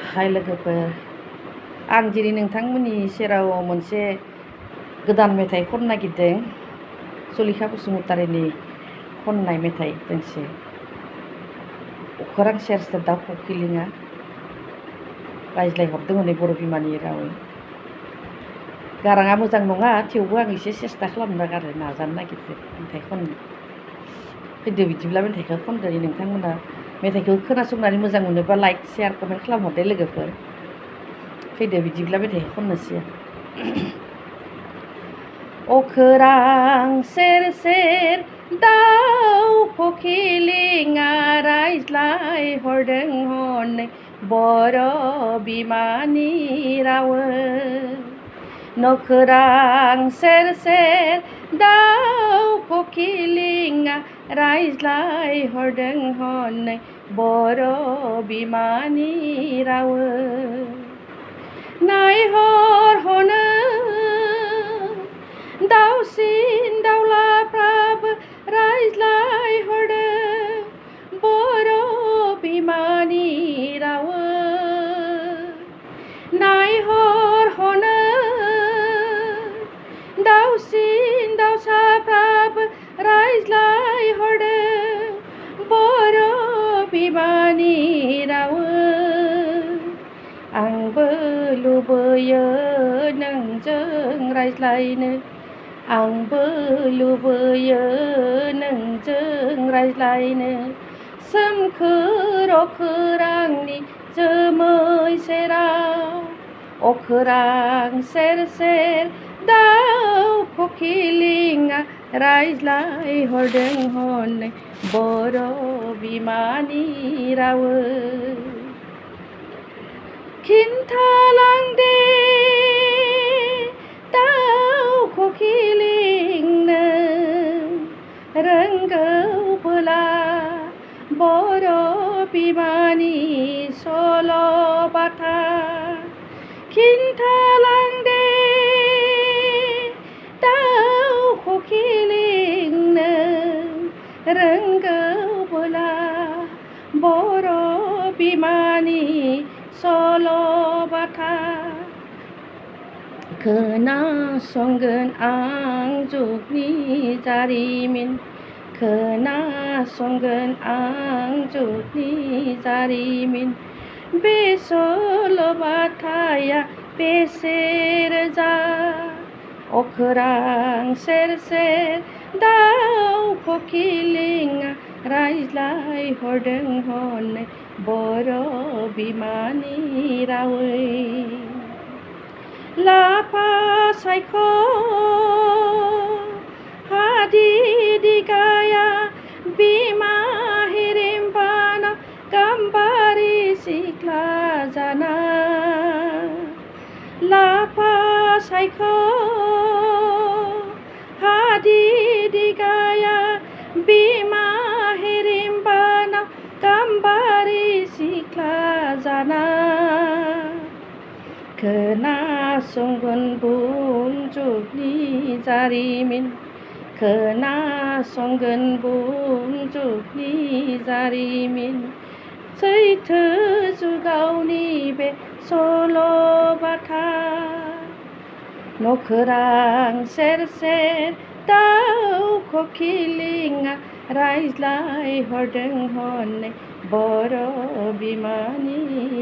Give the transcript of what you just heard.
हाय लोगोफोर, आं दिनै नोंथांमोननि सेराव मोनसे गोदान मेथाइ खननो नागिरदों। सुलेखा बसुमतारीनि खननाय मेथाइ दोंसे, अखोरां सेर सेर दाउ खौखिलिङा रायज्लायहरदों हनै बर' बिमानि रावै। गाराङा मोजां नङा, थेवबो आं एसे सेस्था खालामनो नाजानो नागिरदों मेथाइ खननो। फैदो बिदिब्ला मेथाइखौ खनदो। नोंथांमोना मेथाइखौ खोनासंनानै मोजां मोनोबा लाइक शेयार कमेन्ट खालामहरदो लोगोफोर। फैदो बिदिब्ला मेथाइखौ खननोसै। अखोरां सेर सेर दाउ खौखिलिङा रायज्लायहरदों हनै बर' बिमानि रावै। नखोरां सेर सेर दाउ खौखिलिङा रायज्लायहरदों हनै बर' बिमानि रावै। नायहर हनै दाउसिन दाउलाफ्राबो रायज्लायहरदों बर' बिमानि रावै। नायहर हनै दाउसिन दाउसाफ्राबो रायज्लायहरदों बर' बिमानि रावै। आंबो लुबैयो नोंजों रायज्लायनो, आंबो लुबैयो नोंजों रायज्लायनो, सोमखोर अखोरांनि जोमै सेराव। अखोरां सेर सेर दाउ खौखिलिङा रायज्लायहरदों हनै बर' बिमानि रावै। खिन्थालां दे दाउ खौखिलिंनो, रोंगौबोला बर' बिमानि सल' बाथा। खिन्थालां दे दाउ खौखिलिंनो, रोंगौबोला बर' बिमानि सल' बाथा। खोनासंगोन आं जुगनि जारिमिन, खोनासंगोन आं जुगनि जारिमिन। बे सल' बाथाया बेसे रोजा। अखोरां सेर सेर दाउ खौखिलिङा रायज्लायहरदों हनै बर' बिमानि रावै। लाफा सायख' हादिदगाया बिमा हिरिमबाना गाम्बारि सिख्ला जाना। लाफा सायख' हादिदगाया बिमा हिरिमबाना गाम्बारि सिख्ला जाना। खोनासंगोन बुं जुगनि जारिमिन, खोनासंगोन बुं जुगनि जारिमिन। सैथो जुगावनि बे सल' बाथा। नखोरां सेर सेर दाउ खौखिलिङा रायज्लायहरदों हनै बर' बिमानि